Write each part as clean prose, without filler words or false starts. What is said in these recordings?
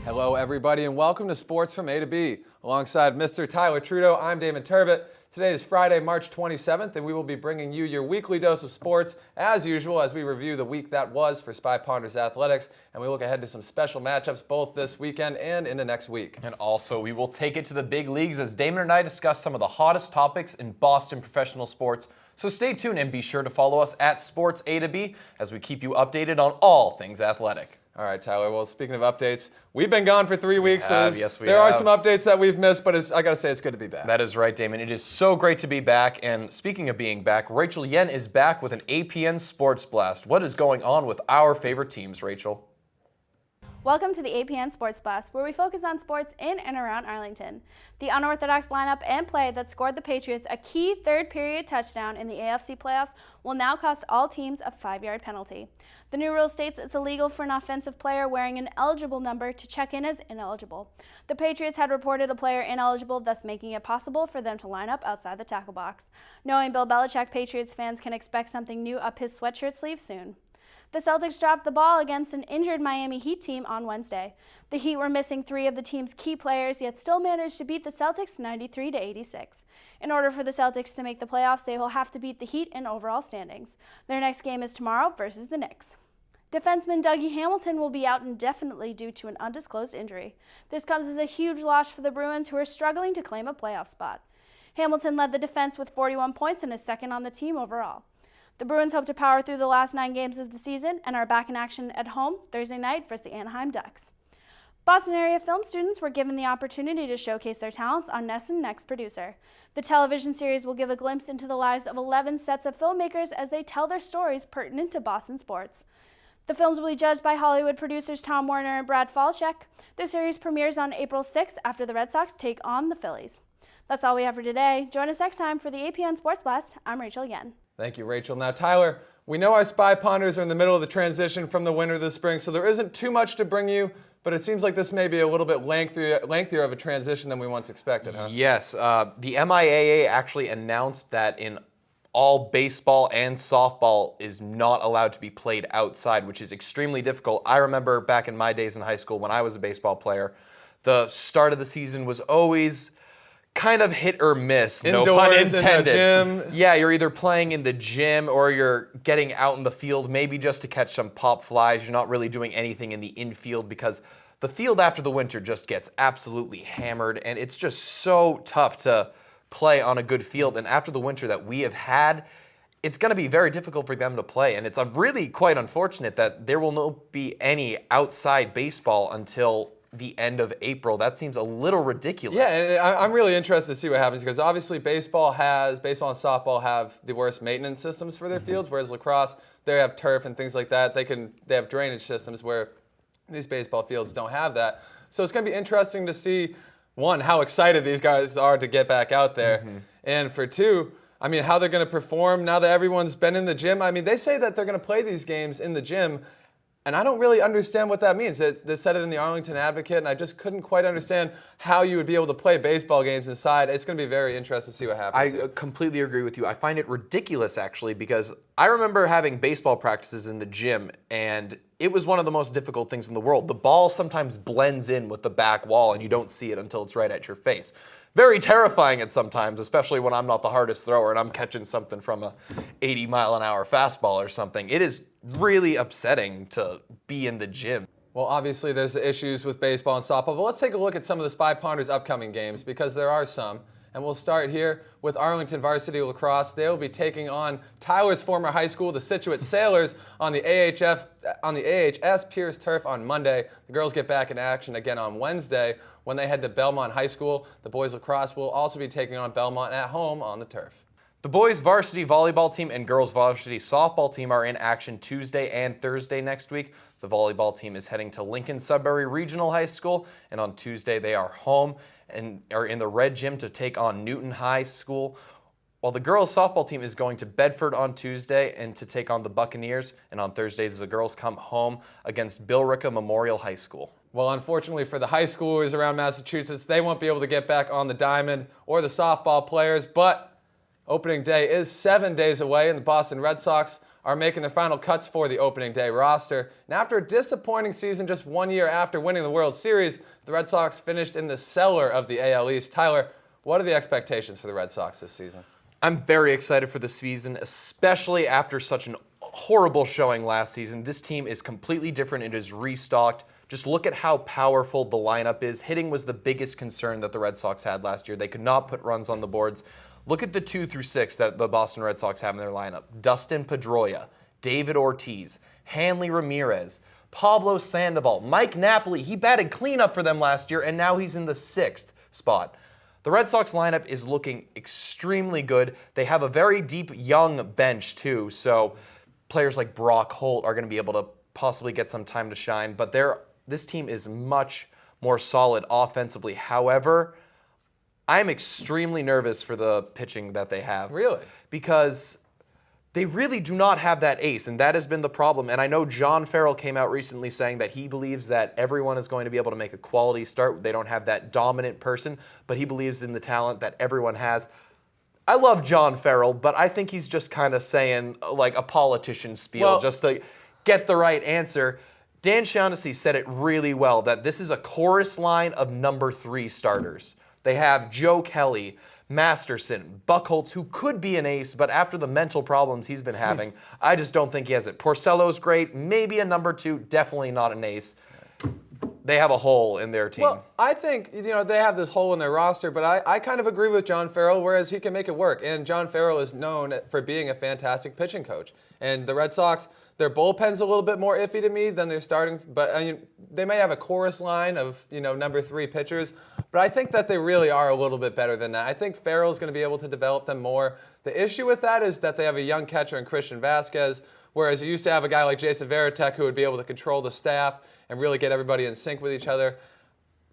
Hello, everybody, and welcome to Sports from A to B. Alongside Mr. Tyler Trudeau, I'm Damon Turbitt. Today is Friday, March 27th, and we will be bringing you your weekly dose of sports, as usual, as we review the week that was for Spy Ponder's athletics, and we look ahead to some special matchups both this weekend and into next week. And also, we will take it to the big leagues as Damon and I discuss some of the hottest topics in Boston professional sports. So stay tuned and be sure to follow us at Sports A to B as we keep you updated on all things athletic. All right, Tyler. Well, speaking of updates, we've been gone for 3 weeks. Yes, we there have. are some updates that we've missed, but I got to say it's good to be back. That is right, Damon. It is so great to be back. And speaking of being back, Rachel Yen is back with an APN Sports Blast. What is going on with our favorite teams, Rachel? Welcome to the APN Sports Blast, where we focus on sports in and around Arlington. The unorthodox lineup and play that scored the Patriots a key third-period touchdown in the AFC playoffs will now cost all teams a 5-yard penalty. The new rule states it's illegal for an offensive player wearing an eligible number to check in as ineligible. The Patriots had reported a player ineligible, thus making it possible for them to line up outside the tackle box. Knowing Bill Belichick, Patriots fans can expect something new up his sweatshirt sleeve soon. The Celtics dropped the ball against an injured Miami Heat team on Wednesday. The Heat were missing 3 of the team's key players, yet still managed to beat the Celtics 93-86. In order for the Celtics to make the playoffs, they will have to beat the Heat in overall standings. Their next game is tomorrow versus the Knicks. Defenseman DOUGIE Hamilton will be out indefinitely due to an undisclosed injury. This comes as a huge loss for the Bruins, who are struggling to claim a playoff spot. Hamilton led the defense with 41 points and is second on the team overall. The Bruins hope to power through the last 9 games of the season and are back in action at home Thursday night versus the Anaheim Ducks. Boston area film students were given the opportunity to showcase their talents on NESN Next Producer. The television series will give a glimpse into the lives of 11 sets of filmmakers as they tell their stories pertinent to Boston sports. The films will be judged by Hollywood producers Tom Warner and Brad Falchuk. The series premieres on April 6th after the Red Sox take on the Phillies. That's all we have for today. Join us next time for the APN Sports Blast. I'm Rachel Yen. Thank you, Rachel. Now, Tyler, we know our Spy Ponders are in the middle of the transition from the winter to the spring, so there isn't too much to bring you, but it seems like this may be a little bit lengthier of a transition than we once expected, huh? Yes. The MIAA actually announced that in all baseball and softball is not allowed to be played outside, which is extremely difficult. I remember back in my days in high school when I was a baseball player, the start of the season was always kind of hit or miss. Indoors, no pun intended. in the gym. Yeah, you're either playing in the gym or you're getting out in the field, maybe just to catch some pop flies. You're not really doing anything in the infield because the field after the winter just gets absolutely hammered, and it's just so tough to play on a good field. And after the winter that we have had, it's going to be very difficult for them to play. And it's really quite unfortunate that there will not be any outside baseball until the end of April. That seems a little ridiculous. Yeah, and I'm really interested to see what happens because obviously baseball and softball have the worst maintenance systems for their fields, whereas lacrosse, they have turf and things like that. They have drainage systems where these baseball fields don't have that. So it's going to be interesting to see, one, how excited these guys are to get back out there, and for two, I mean, how they're going to perform now that everyone's been in the gym. I mean, they say that they're going to play these games in the gym, and I don't really understand what that means. They said it in the Arlington Advocate, and I just couldn't quite understand how you would be able to play baseball games inside. It's going to be very interesting to see what happens. I completely agree with you. I find it ridiculous, actually, because I remember having baseball practices in the gym, and it was one of the most difficult things in the world. The ball sometimes blends in with the back wall, and you don't see it until it's right at your face. Very terrifying at sometimes, especially when I'm not the hardest thrower and I'm catching something from a 80-mile-an-hour fastball or something. It is really upsetting to be in the gym. Well, obviously there's issues with baseball and softball, but let's take a look at some of the Spy Ponder's upcoming games because there are some. And we'll start here with Arlington Varsity Lacrosse. They will be taking on Tyler's former high school, the Scituate Sailors, on the AHS Pierce turf on Monday. The girls get back in action again on Wednesday when they head to Belmont High School. The boys lacrosse will also be taking on Belmont at home on the turf. The boys varsity volleyball team and girls varsity softball team are in action Tuesday and Thursday next week. The volleyball team is heading to Lincoln Sudbury Regional High School, and on Tuesday they are home and are in the Red Gym to take on Newton High School, while the girls softball team is going to Bedford on Tuesday and to take on the Buccaneers, and on Thursday the girls come home against Billerica Memorial High School. Well, unfortunately for the high schoolers around Massachusetts, they won't be able to get back on the diamond or the softball players, but opening day is 7 days away, and the Boston Red Sox are making their final cuts for the opening day roster. And after a disappointing season just 1 year after winning the World Series, the Red Sox finished in the cellar of the AL East. Tyler, what are the expectations for the Red Sox this season? I'm very excited for the season, especially after such an horrible showing last season. This team is completely different. It is restocked. Just look at how powerful the lineup is. Hitting was the biggest concern that the Red Sox had last year. They could not put runs on the boards. Look at the 2 through 6 that the Boston Red Sox have in their lineup. Dustin Pedroia, David Ortiz, Hanley Ramirez, Pablo Sandoval, Mike Napoli. He batted cleanup for them last year, and now he's in the 6th spot. The Red Sox lineup is looking extremely good. They have a very deep, young bench, too, so players like Brock Holt are going to be able to possibly get some time to shine, but this team is much more solid offensively. However, I'm extremely nervous for the pitching that they have. Really? Because they really do not have that ace, and that has been the problem. And I know John Farrell came out recently saying that he believes that everyone is going to be able to make a quality start. They don't have that dominant person, but he believes in the talent that everyone has. I love John Farrell, but I think he's just kind of saying like a politician spiel just to get the right answer. Dan Shaughnessy said it really well, that this is a chorus line of number 3 starters. They have Joe Kelly, Masterson, Buchholz, who could be an ace, but after the mental problems he's been having, I just don't think he has it. Porcello's great, maybe a number 2, definitely not an ace. They have a hole in their team. Well, I think they have this hole in their roster, but I kind of agree with John Farrell, whereas he can make it work. And John Farrell is known for being a fantastic pitching coach. And the Red Sox, their bullpen's a little bit more iffy to me than their starting, but they may have a chorus line of number 3 pitchers, but I think that they really are a little bit better than that. I think Farrell's going to be able to develop them more. The issue with that is that they have a young catcher in Christian Vasquez, whereas you used to have a guy like Jason Varitek who would be able to control the staff and really get everybody in sync with each other.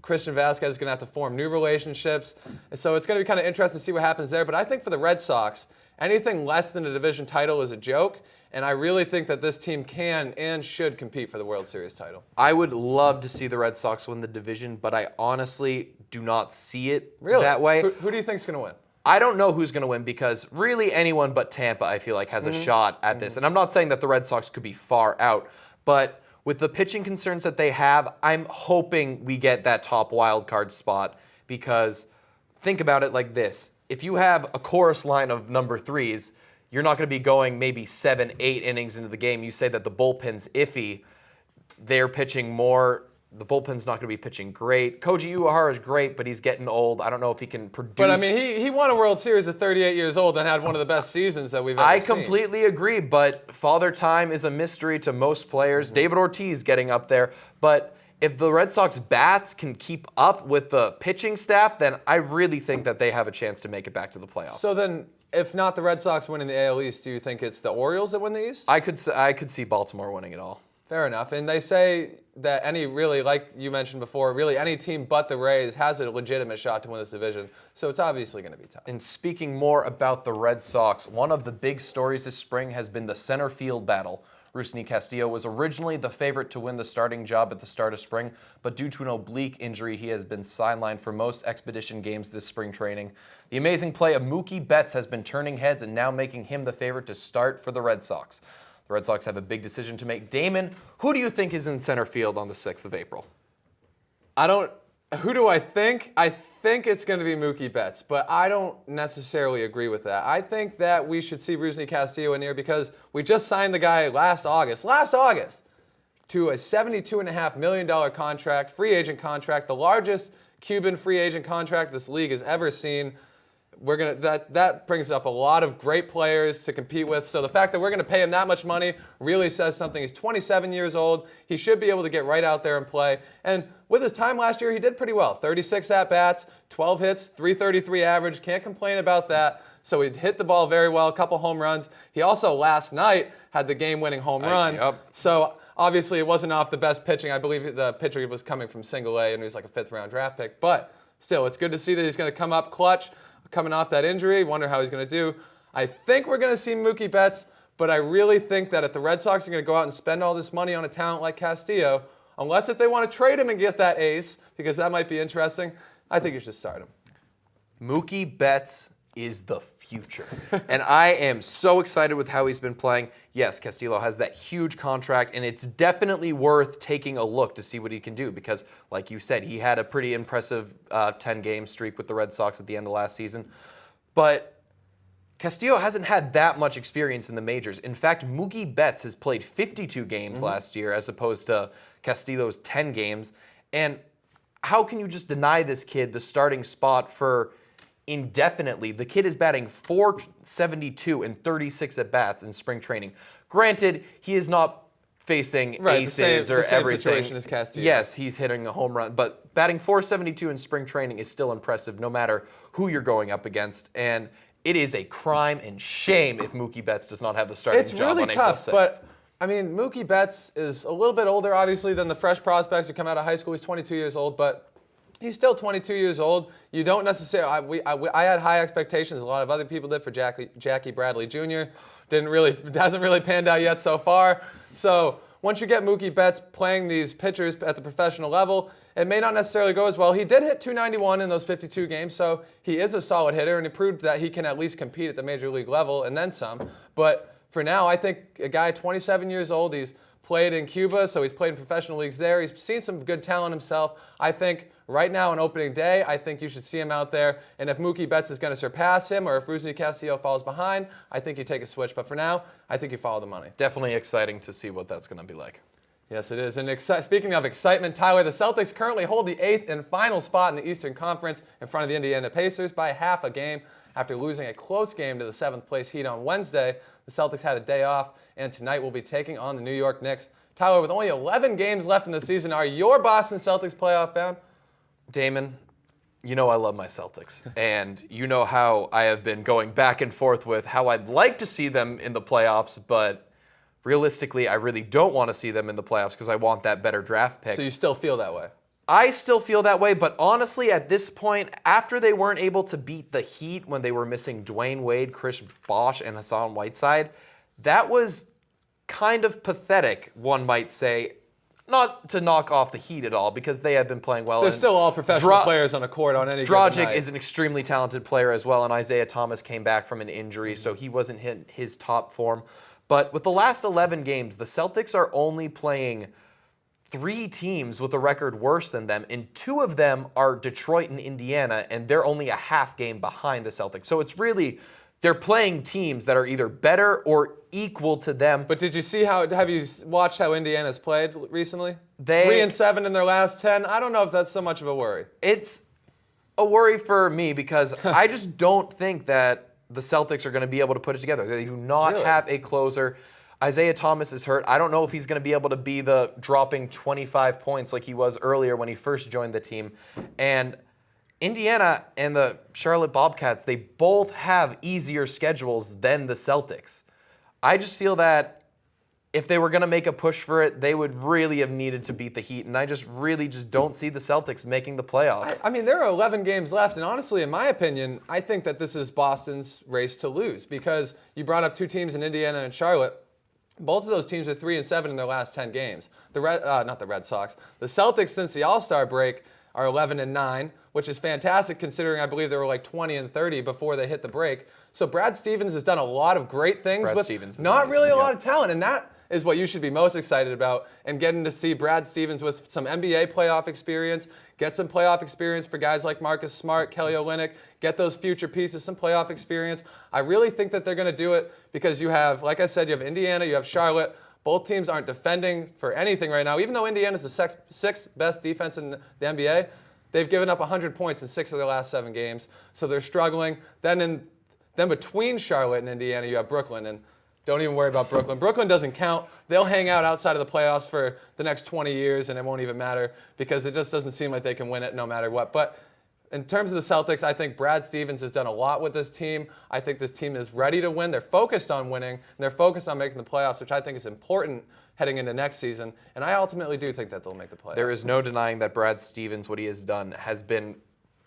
Christian Vasquez is going to have to form new relationships. And so it's going to be kind of interesting to see what happens there. But I think for the Red Sox, anything less than a division title is a joke. And I really think that this team can and should compete for the World Series title. I would love to see the Red Sox win the division, but I honestly do not see it that way. Who do you think is going to win? I don't know who's going to win because really anyone but Tampa, I feel like, has a shot at this. And I'm not saying that the Red Sox could be far out, but with the pitching concerns that they have, I'm hoping we get that top wild card spot because think about it like this. If you have a chorus line of number 3s, you're not going to be going maybe 7, 8 innings into the game. You say that the bullpen's iffy. They're pitching more. The bullpen's not going to be pitching great. Koji Uehara is great, but he's getting old. I don't know if he can produce. But, I mean, he won a World Series at 38 years old and had one of the best seasons that we've ever seen. I completely agree, but Father Time is a mystery to most players. David Ortiz getting up there. But if the Red Sox bats can keep up with the pitching staff, then I really think that they have a chance to make it back to the playoffs. So then, if not the Red Sox winning the AL East, do you think it's the Orioles that win the East? I could see Baltimore winning it all. Fair enough. And they say that like you mentioned before, really any team but the Rays has a legitimate shot to win this division. So it's obviously going to be tough. And speaking more about the Red Sox, one of the big stories this spring has been the center field battle. Rusney Castillo was originally the favorite to win the starting job at the start of spring, but due to an oblique injury, he has been sidelined for most Expedition games this spring training. The amazing play of Mookie Betts has been turning heads and now making him the favorite to start for the Red Sox. The Red Sox have a big decision to make. Damon, who do you think is in center field on the 6th of April? Who do I think? I think it's going to be Mookie Betts, but I don't necessarily agree with that. I think that we should see Rusney Castillo in here because we just signed the guy last August, to a $72.5 million contract, free agent contract, the largest Cuban free agent contract this league has ever seen. That brings up a lot of great players to compete with. So the fact that we're going to pay him that much money really says something. He's 27 years old. He should be able to get right out there and play. And with his time last year, he did pretty well. 36 at-bats, 12 hits, 333 average. Can't complain about that. So he hit the ball very well, a couple home runs. He also last night had the game-winning home run. Yep. So obviously it wasn't off the best pitching. I believe the pitcher was coming from single A and he was like a 5th-round draft pick. But still, it's good to see that he's going to come up clutch. Coming off that injury, wonder how he's going to do. I think we're going to see Mookie Betts, but I really think that if the Red Sox are going to go out and spend all this money on a talent like Castillo, unless if they want to trade him and get that ace, because that might be interesting, I think you should start him. Mookie Betts is the future. And I am so excited with how he's been playing. Yes, Castillo has that huge contract, and it's definitely worth taking a look to see what he can do because, like you said, he had a pretty impressive 10-game streak with the Red Sox at the end of last season. But Castillo hasn't had that much experience in the majors. In fact, Mookie Betts has played 52 games last year as opposed to Castillo's 10 games. And how can you just deny this kid the starting spot for indefinitely? The kid is batting .472 and 36 at-bats in spring training. Granted, he is not facing aces or everything. Situation as Castillo. Yes, he's hitting a home run, but batting .472 in spring training is still impressive no matter who you're going up against. And it is a crime and shame if Mookie Betts does not have the starting job on April 6th. It's really tough, but I mean, Mookie Betts is a little bit older, obviously, than the fresh prospects who come out of high school. He's 22 years old, but he's still 22 years old. You don't necessarily. I had high expectations. A lot of other people did for Jackie Bradley Jr. Hasn't really panned out yet so far. So once you get Mookie Betts playing these pitchers at the professional level, it may not necessarily go as well. He did hit .291 in those 52 games, so he is a solid hitter, and he proved that he can at least compete at the major league level and then some. But for now, I think a guy 27 years old, he's played in Cuba, so he's played in professional leagues there. He's seen some good talent himself. I think right now on opening day, I think you should see him out there. And if Mookie Betts is going to surpass him or if Rusney Castillo falls behind, I think you take a switch. But for now, I think you follow the money. Definitely exciting to see what that's going to be like. Yes, it is. And speaking of excitement, Tyler, the Celtics currently hold the 8th and final spot in the Eastern Conference in front of the Indiana Pacers by half a game. After losing a close game to the 7th place Heat on Wednesday, the Celtics had a day off, and tonight will be taking on the New York Knicks. Tyler, with only 11 games left in the season, are your Boston Celtics playoff bound? Damon, you know I love my Celtics, and you know how I have been going back and forth with how I'd like to see them in the playoffs, but realistically, I really don't want to see them in the playoffs because I want that better draft pick. So you still feel that way? I still feel that way, but honestly, at this point, after they weren't able to beat the Heat when they were missing Dwayne Wade, Chris Bosh, and Hassan Whiteside, that was kind of pathetic, one might say. Not to knock off the Heat at all, because they have been playing well. They're still all professional players on a court on any given night. DOUGIE is an extremely talented player as well, and Isaiah Thomas came back from an injury, so he wasn't in his top form. But with the last 11 games, the Celtics are only playing 3 teams with a record worse than them, and 2 of them are Detroit and Indiana, and they're only a half game behind the Celtics. So it's really, they're playing teams that are either better or equal to them. But did you see have you watched how Indiana's played recently? 3 and 7 in their last 10. I don't know if that's so much of a worry. It's a worry for me because I just don't think that the Celtics are going to be able to put it together. They do not have a closer. Isaiah Thomas is hurt. I don't know if he's going to be able to be the dropping 25 points like he was earlier when he first joined the team. And Indiana and the Charlotte Bobcats, they both have easier schedules than the Celtics. I just feel that if they were going to make a push for it, they would really have needed to beat the Heat. And I just really don't see the Celtics making the playoffs. I mean, there are 11 games left. And honestly, in my opinion, I think that this is Boston's race to lose because you brought up 2 teams in Indiana and Charlotte. Both of those teams are 3 and 7 in their last 10 games. Not the Red Sox. The Celtics, since the All-Star break, are 11 and 9, which is fantastic considering I believe they were like 20 and 30 before they hit the break. So Brad Stevens has done a lot of great things with not really a lot of talent, and that is what you should be most excited about. And getting to see Brad Stevens with some NBA playoff experience, get some playoff experience for guys like Marcus Smart, Kelly Olynyk, get those future pieces some playoff experience. I really think that they're going to do it because you have, like I said, you have Indiana, you have Charlotte. Both teams aren't defending for anything right now. Even though Indiana's the 6th best defense in the NBA, they've given up 100 points in 6 of their last 7 games. So they're struggling. Then between Charlotte and Indiana, you have Brooklyn. And don't even worry about Brooklyn. Brooklyn doesn't count. They'll hang out outside of the playoffs for the next 20 years, and it won't even matter because it just doesn't seem like they can win it no matter what. But in terms of the Celtics, I think Brad Stevens has done a lot with this team. I think this team is ready to win. They're focused on winning, and they're focused on making the playoffs, which I think is important heading into next season. And I ultimately do think that they'll make the playoffs. There is no denying that Brad Stevens, what he has done, has been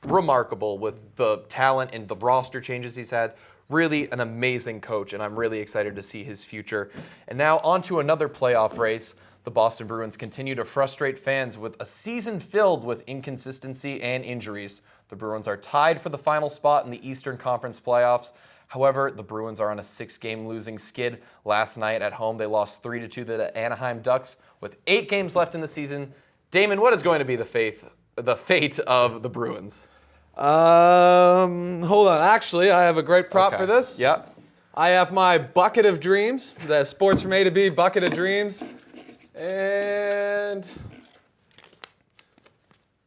remarkable with the talent and the roster changes he's had. Really an amazing coach, and I'm really excited to see his future. And now on to another playoff race. The Boston Bruins continue to frustrate fans with a season filled with inconsistency and injuries. The Bruins are tied for the final spot in the Eastern Conference playoffs. However, the Bruins are on a 6-game losing skid. Last night at home, they lost 3-2 to the Anaheim Ducks with 8 games left in the season. Damon, what is going to be the fate of the Bruins? Hold on. Actually, I have a great prop for this. Yep. I have my bucket of dreams, the Sports from A to B bucket of dreams. And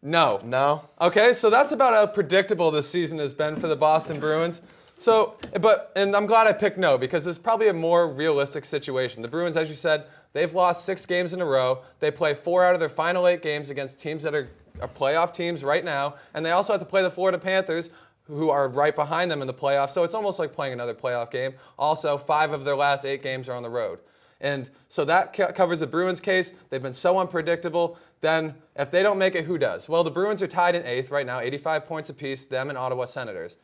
no. No? Okay, so that's about how predictable this season has been for the Boston Bruins. And I'm glad I picked no, because it's probably a more realistic situation. The Bruins, as you said, they've lost 6 games in a row. They play 4 out of their final 8 games against teams that are playoff teams right now, and they also have to play the Florida Panthers, who are right behind them in the playoffs, so it's almost like playing another playoff game. Also, 5 of their last 8 games are on the road. And so that covers the Bruins' case. They've been so unpredictable. Then, if they don't make it, who does? Well, the Bruins are tied in 8th right now, 85 points apiece, them and Ottawa Senators.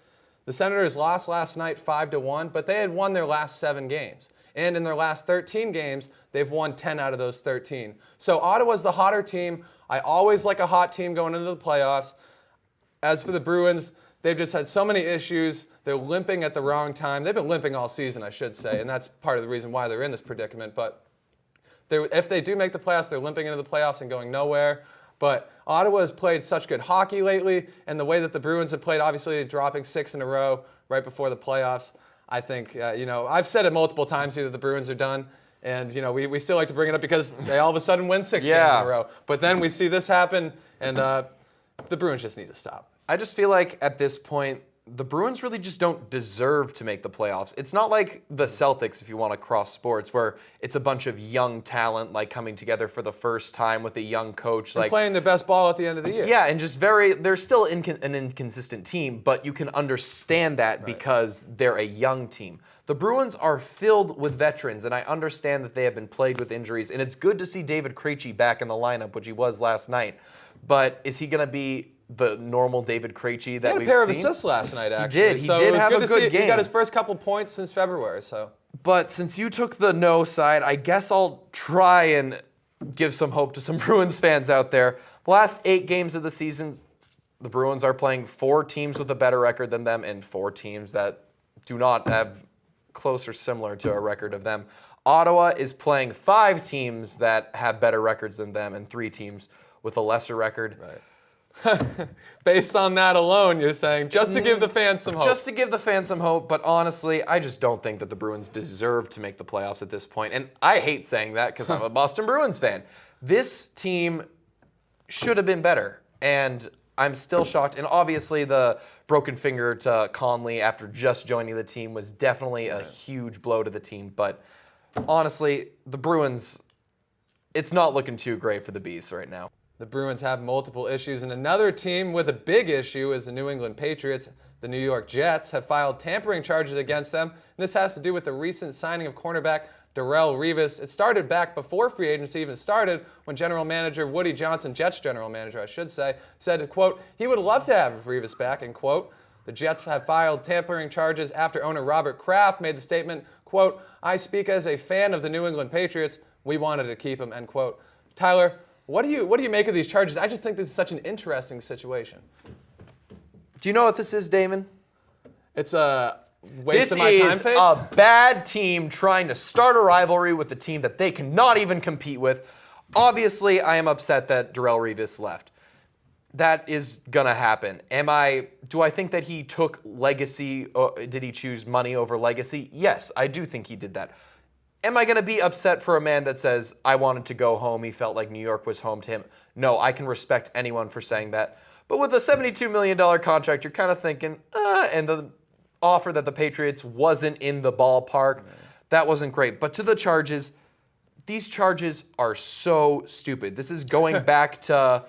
The Senators lost last night 5-1, but they had won their last 7 games. And in their last 13 games, they've won 10 out of those 13. So Ottawa's the hotter team. I always like a hot team going into the playoffs. As for the Bruins, they've just had so many issues. They're limping at the wrong time. They've been limping all season, I should say, and that's part of the reason why they're in this predicament. But if they do make the playoffs, they're limping into the playoffs and going nowhere. But Ottawa has played such good hockey lately, and the way that the Bruins have played, obviously dropping 6 in a row right before the playoffs, I think, I've said it multiple times here that the Bruins are done. And, we still like to bring it up because they all of a sudden win 6 games in a row. But then we see this happen, and the Bruins just need to stop. I just feel like at this point, the Bruins really just don't deserve to make the playoffs. It's not like the Celtics, if you want to cross sports, where it's a bunch of young talent like coming together for the first time with a young coach. Like playing their best ball at the end of the year. Yeah, and just they're still an inconsistent team, but you can understand that because they're a young team. The Bruins are filled with veterans, and I understand that they have been plagued with injuries, and it's good to see David Krejci back in the lineup, which he was last night. But is he going to be the normal David Krejci that we've seen? He had a pair of assists last night, actually. He did have a good game. He got his first couple points since February. But since you took the no side, I guess I'll try and give some hope to some Bruins fans out there. The last 8 games of the season, the Bruins are playing 4 teams with a better record than them and 4 teams that do not have close or similar to a record of them. Ottawa is playing 5 teams that have better records than them and 3 teams with a lesser record. Right. Based on that alone, you're saying just to give the fans some hope. Just to give the fans some hope, but honestly, I just don't think that the Bruins deserve to make the playoffs at this point. And I hate saying that because I'm a Boston Bruins fan. This team should have been better, and I'm still shocked. And obviously, the broken finger to Conley after just joining the team was definitely a huge blow to the team. But honestly, the Bruins, it's not looking too great for the Bees right now. The Bruins have multiple issues, and another team with a big issue is the New England Patriots. The New York Jets have filed tampering charges against them, and this has to do with the recent signing of cornerback Darrelle Revis. It started back before free agency even started when general manager Woody Johnson, Jets general manager, I should say, said, quote, he would love to have Revis back, end quote. The Jets have filed tampering charges after owner Robert Kraft made the statement, quote, I speak as a fan of the New England Patriots. We wanted to keep him, end quote. Tyler, what do you make of these charges? I just think this is such an interesting situation. Do you know what this is, Damon? It's a waste of my time phase? This is a bad team trying to start a rivalry with the team that they cannot even compete with. Obviously, I am upset that Darrelle Revis left. That is going to happen. Do I think that he took legacy? Did he choose money over legacy? Yes, I do think he did that. Am I going to be upset for a man that says, I wanted to go home, he felt like New York was home to him? No, I can respect anyone for saying that. But with a $72 million contract, you're kind of thinking, and the offer that the Patriots wasn't in the ballpark, that wasn't great. But to the charges, these charges are so stupid. This is going back to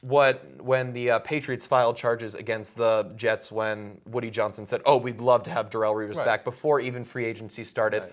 when the Patriots filed charges against the Jets when Woody Johnson said, we'd love to have Darrelle Revis back before even free agency started. Right.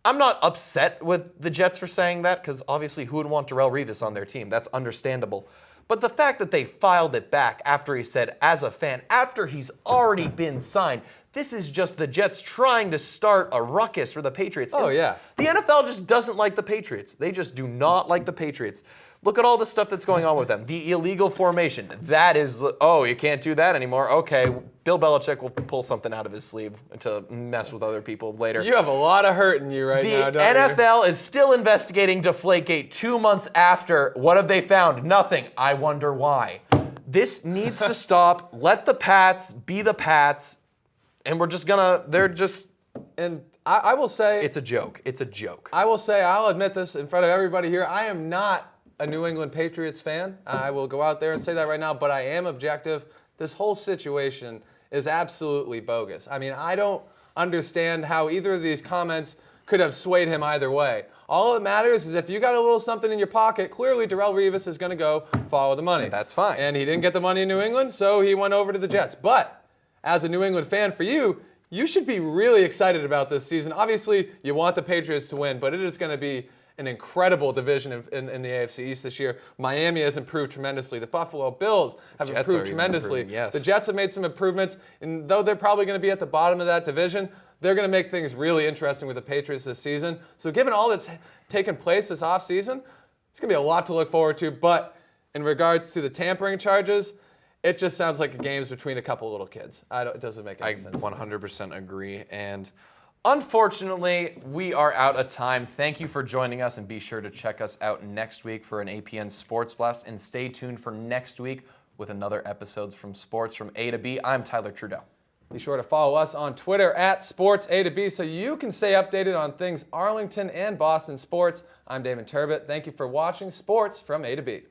I'm not upset with the Jets for saying that because obviously who would want Darrelle Revis on their team? That's understandable. But the fact that they filed it back after he said, as a fan, after he's already been signed, This is just the Jets trying to start a ruckus for the Patriots. Oh, And yeah. The NFL just doesn't like the Patriots. They just do not like the Patriots. Look at all the stuff that's going on with them. The illegal formation. That is, oh, you can't do that anymore. Okay, Bill Belichick will pull something out of his sleeve to mess with other people later. You have a lot of hurt in you right now, The don't you? NFL is still investigating Deflategate 2 months after. What have they found? Nothing. I wonder why. This needs to stop. Let the Pats be the Pats. And And I will say, it's a joke. It's a joke. I'll admit this in front of everybody here. I am not a New England Patriots fan. I will go out there and say that right now, but I am objective. This whole situation is absolutely bogus. I mean, I don't understand how either of these comments could have swayed him either way. All that matters is if you got a little something in your pocket, clearly Darrelle Revis is going to go follow the money. That's fine. And he didn't get the money in New England, so he went over to the Jets. But as a New England fan, for you should be really excited about this season. Obviously, you want the Patriots to win, but it is going to be an incredible division in the AFC East this year. Miami has improved tremendously. The Buffalo Bills have improved tremendously. Yes. The Jets have made some improvements, and though they're probably going to be at the bottom of that division, they're going to make things really interesting with the Patriots this season. So given all that's taken place this offseason, it's going to be a lot to look forward to. But in regards to the tampering charges, it just sounds like games between a couple little kids. It doesn't make any sense. I 100% agree. And unfortunately, we are out of time. Thank you for joining us, and be sure to check us out next week for an APN Sports Blast. And stay tuned for next week with another episodes from Sports from A to B. I'm Tyler Trudeau. Be sure to follow us on Twitter at SportsA2B so you can stay updated on things Arlington and Boston sports. I'm Damon Turbitt. Thank you for watching Sports from A to B.